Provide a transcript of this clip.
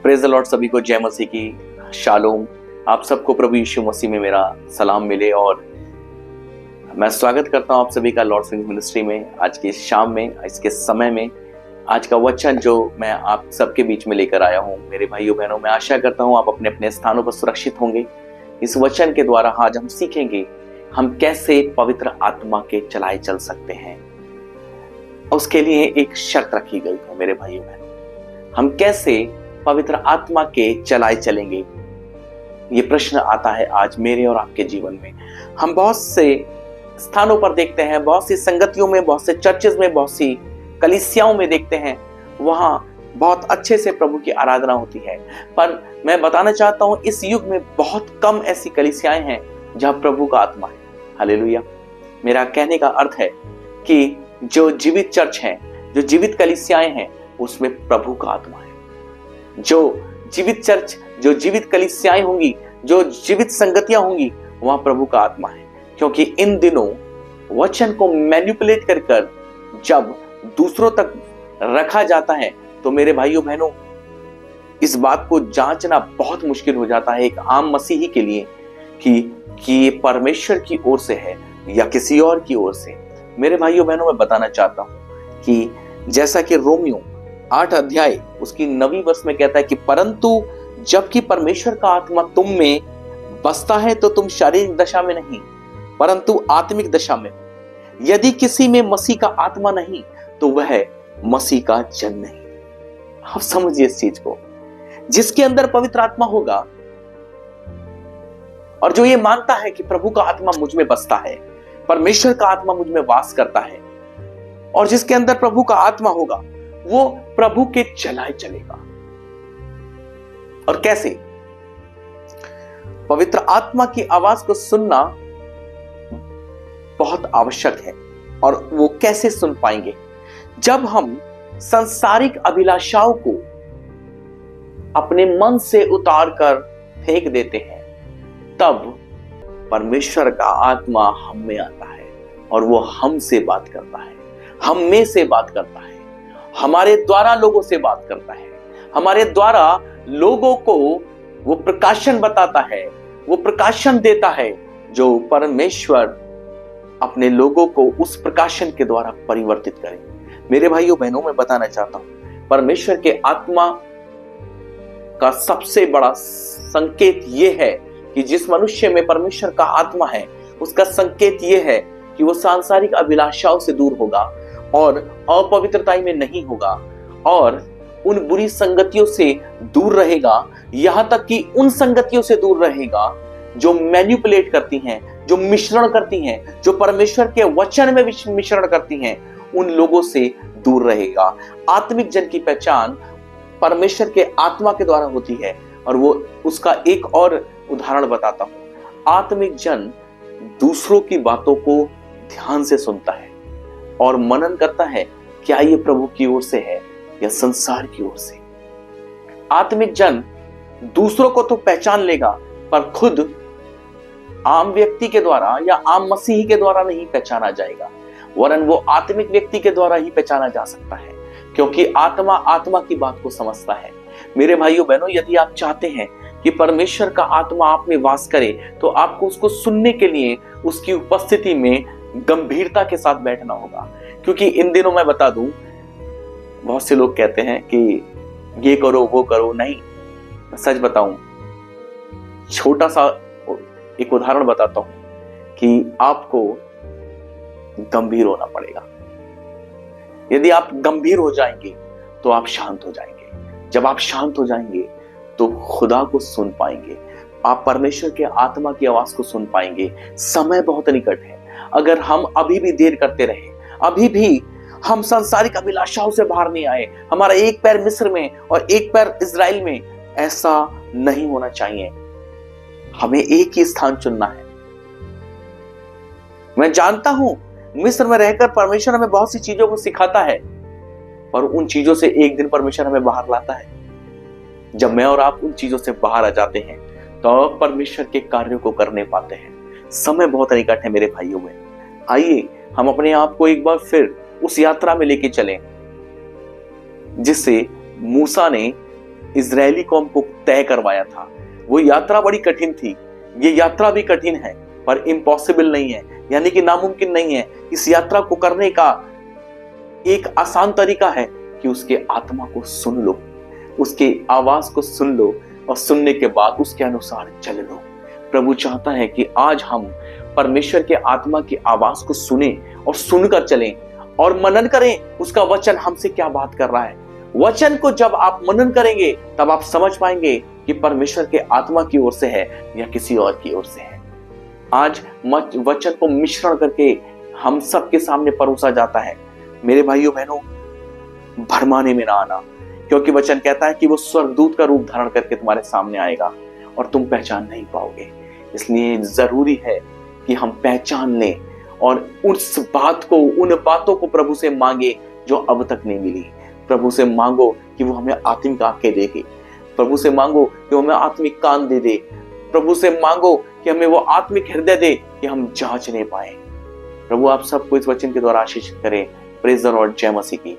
Praise the Lord. सभी को जय मसीह की शालोम। आप सबको प्रभु यीशु मसीह में मेरा सलाम मिले और मैं स्वागत करता हूं आप सभी का लॉर्ड सिंह मिनिस्ट्री में। आज की शाम में, इसके समय में, आज का वचन जो मैं आप सबके बीच में लेकर आया हूं, मेरे भाइयों बहनों, मैं आशा करता हूं आप अपने अपने स्थानों पर सुरक्षित होंगे। इस वचन के द्वारा आज हम सीखेंगे हम कैसे पवित्र आत्मा के चलाए चल सकते हैं। उसके लिए एक शर्त रखी गई है मेरे भाइयों बहनों, हम कैसे पवित्र आत्मा के चलाए चलेंगे। ये प्रश्न आता है आज मेरे और आपके जीवन में। हम बहुत से स्थानों पर देखते हैं, बहुत सी संगतियों में, बहुत से चर्चेस में, बहुत सी कलीसियाओं में देखते हैं, वहां बहुत अच्छे से प्रभु की आराधना होती है। पर मैं बताना चाहता हूं इस युग में बहुत कम ऐसी कलीसियाएं हैं जहां प्रभु का आत्मा है। हालेलुया। मेरा कहने का अर्थ है कि जो जीवित चर्च है, जो जीवित कलीसियाएं हैं, उसमें प्रभु का आत्मा है। जो जीवित चर्च, जो जीवित कलीसियाएं होंगी, जो जीवित संगतियां होंगी, वहां प्रभु का आत्मा है। क्योंकि इन दिनों वचन को मैनिपुलेट कर जब दूसरों तक रखा जाता है तो मेरे भाइयों बहनों, इस बात को जांचना बहुत मुश्किल हो जाता है एक आम मसीही के लिए कि ये परमेश्वर की ओर से है या किसी और की ओर से। मेरे भाइयों बहनों, मैं बताना चाहता हूं कि जैसा कि रोमियो 8 अध्याय उसकी 9वीं वर्ष में कहता है कि परंतु जबकि परमेश्वर का आत्मा तुम में बसता है तो तुम शारीरिक दशा में नहीं परंतु आत्मिक दशा में हो। यदि किसी में मसीह का आत्मा नहीं तो वह मसीह का जन नहीं। आप समझिए इस चीज को। जिसके अंदर पवित्र आत्मा होगा और जो ये मानता है कि प्रभु का आत्मा मुझ में बसता है, परमेश्वर का आत्मा मुझ में वास करता है, और जिसके अंदर प्रभु का आत्मा होगा वो प्रभु के चलाए चलेगा। और कैसे? पवित्र आत्मा की आवाज को सुनना बहुत आवश्यक है। और वो कैसे सुन पाएंगे? जब हम सांसारिक अभिलाषाओं को अपने मन से उतार कर फेंक देते हैं, तब परमेश्वर का आत्मा हम में आता है और वो हमसे बात करता है, हम में से बात करता है, हमारे द्वारा लोगों से बात करता है, हमारे द्वारा लोगों को वो प्रकाशन बताता है, वो प्रकाशन देता है जो परमेश्वर अपने लोगों को उस प्रकाशन के द्वारा परिवर्तित करे। मेरे भाइयों बहनों, मैं बताना चाहता हूं परमेश्वर के आत्मा का सबसे बड़ा संकेत यह है कि जिस मनुष्य में परमेश्वर का आत्मा है, उसका संकेत यह है कि वो सांसारिक अभिलाषाओं से दूर होगा और अपवित्रताई में नहीं होगा और उन बुरी संगतियों से दूर रहेगा, यहां तक कि उन संगतियों से दूर रहेगा जो मैनिपुलेट करती हैं, जो मिश्रण करती हैं, जो परमेश्वर के वचन में मिश्रण करती हैं, उन लोगों से दूर रहेगा। आत्मिक जन की पहचान परमेश्वर के आत्मा के द्वारा होती है। और वो उसका एक और उदाहरण बताता हूं। आत्मिक जन दूसरों की बातों को ध्यान से सुनता है और मनन करता है, क्या ये प्रभु की ओर से है या संसार की ओर से। आत्मिक जन दूसरों को तो पहचान लेगा पर खुद आम व्यक्ति के द्वारा या आम मसीही के द्वारा नहीं पहचाना जाएगा, वरन वो आत्मिक व्यक्ति के द्वारा ही पहचाना जा सकता है, क्योंकि आत्मा आत्मा की बात को समझता है। मेरे भाइयों बहनों, यदि आप चाहते हैं कि परमेश्वर का आत्मा आप में वास करे तो आपको उसको सुनने के लिए उसकी उपस्थिति में गंभीरता के साथ बैठना होगा। क्योंकि इन दिनों मैं बता दूं, बहुत से लोग कहते हैं कि ये करो वो करो। नहीं, मैं सच बताऊं, छोटा सा एक उदाहरण बताता हूं कि आपको गंभीर होना पड़ेगा। यदि आप गंभीर हो जाएंगे तो आप शांत हो जाएंगे। जब आप शांत हो जाएंगे तो खुदा को सुन पाएंगे, आप परमेश्वर के आत्मा की आवाज को सुन पाएंगे। समय बहुत निकट है। अगर हम अभी भी देर करते रहे, अभी भी हम सांसारिक अभिलाषाओं से बाहर नहीं आए, हमारा एक पैर मिस्र में और एक पैर इजराइल में, ऐसा नहीं होना चाहिए। हमें एक ही स्थान चुनना है। मैं जानता हूं मिस्र में रहकर परमेश्वर हमें बहुत सी चीजों को सिखाता है, पर उन चीजों से एक दिन परमेश्वर हमें बाहर लाता है। जब मैं और आप उन चीजों से बाहर आ जाते हैं तो परमेश्वर के कार्यों को करने पाते हैं। समय बहुत निकट है मेरे भाइयों में। आइए हम अपने आप को एक बार फिर उस यात्रा में लेके चलें जिससे मूसा ने इजरायली कौम को तय करवाया था। वो यात्रा बड़ी कठिन थी, ये यात्रा भी कठिन है, पर इम्पॉसिबल नहीं है, यानी कि नामुमकिन नहीं है। इस यात्रा को करने का एक आसान तरीका है कि उसके आत्मा को सुन लो, उसके आवाज को सुन लो और सुनने के बाद उसके अनुसार चल लो। प्रभु चाहता है कि आज हम परमेश्वर के आत्मा की आवाज को सुने और सुनकर चलें और मनन करें उसका वचन हमसे क्या बात कर रहा है। वचन को जब आप मनन करेंगे तब आप समझ पाएंगे कि परमेश्वर के आत्मा की ओर से है या किसी और की ओर से है। आज वचन को मिश्रण करके हम सबके सामने परोसा जाता है। मेरे भाइयों बहनों, भरमाने में ना आना, क्योंकि वचन कहता है कि वो स्वर्गदूत का रूप धारण करके तुम्हारे सामने आएगा और तुम पहचान नहीं पाओगे। इसलिए जरूरी है कि हम पहचान लें और उस बात को, उन बातों को प्रभु से मांगे जो अब तक नहीं मिली। प्रभु से मांगो कि वो हमें आत्मिक आंखें देगी, प्रभु से मांगो कि वो हमें आत्मिक कान दे दे, प्रभु से मांगो कि हमें वो आत्मिक हृदय दे कि हम जांच नहीं पाए। प्रभु आप सबको इस वचन के द्वारा आशीष करे। Praise the Lord. जय मसीह की।